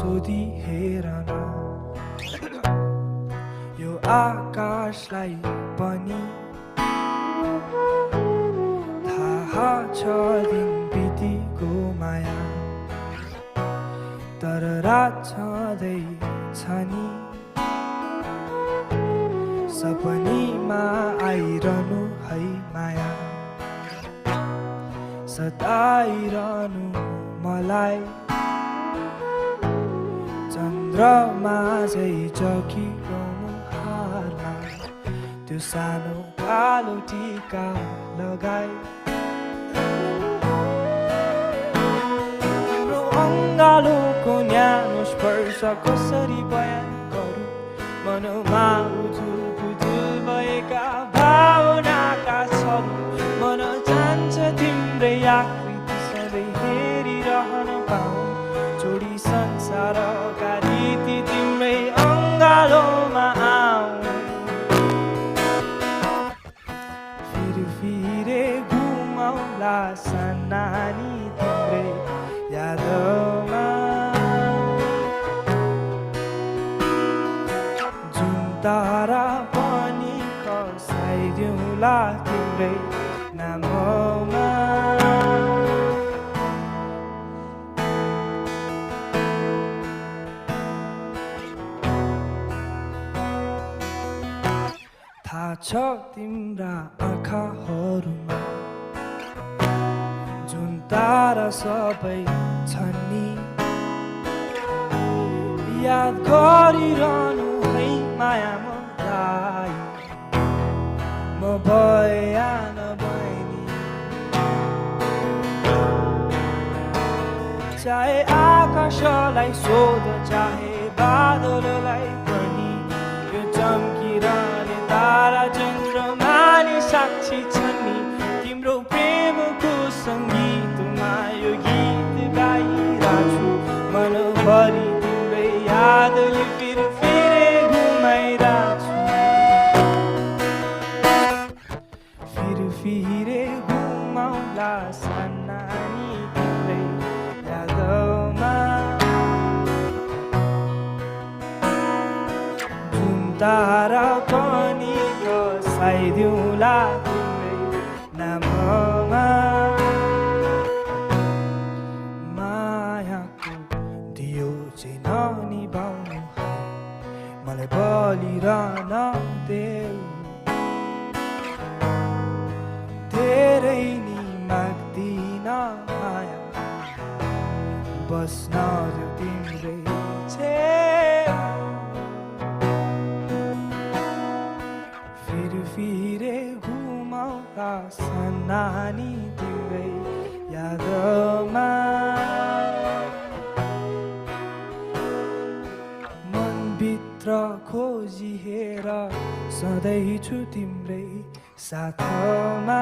सोधी हेर न यो आकाशलाई पनि थाहा छ दिन बितेको माया तर रात छँदैछ नि सपनीमा आइरहनु है माया सताइरहनु मलाई चन्द्रमा झै जगिरहनु हारमा त्यो सानो कालो टीका लगाई तिम्रो अङ्गालोको न्यानो स्पर्श कसरी बयान गरौँ मनमा उजुल बुजुल भएका भावनाका छन् मन चाहन्छ तिम्रै आकृति सधैँ हेरिरहन पाऊँ छोडी संसारका रीति तिम्रै अङ्गालोमा आऊ फिरे घुमाउला सानानी तिम्रै यादमा जुन तारा पनि खसाइदिउँला तिम्रै नाममा थाहा छ तिम्रा आँखाहरूमा जुन तारा सबै छन् नि याद गरिरहनु है माया मलाई म भए या नभए नि चाहे आकाशलाई सोध चाहे बादललाई पनि यो चम्किरहने तारा चन्द्रमा नि साक्षी छन् नि तिम्रो प्रेमको सङ्गीतमा यो गीत गाइरहेछु मनभरि तिम्रै यादले फिरे घुमाइरहेछु फिरे घुमाउला सानानी तिम्रै यादमा जुन तारा पनि खसाइदिउँला तिम्रै नाममा मायाको दियो चाहिँ ननिभाउनु है मलाई बलिरहन देऊ धेरै नि माग्दिन माया बस्न देऊ तिम्रै फिरे घुमाउला सानानी तिम्रै यादमा मनभित्र खोजी हेर सधैँ छु तिम्रै साथमा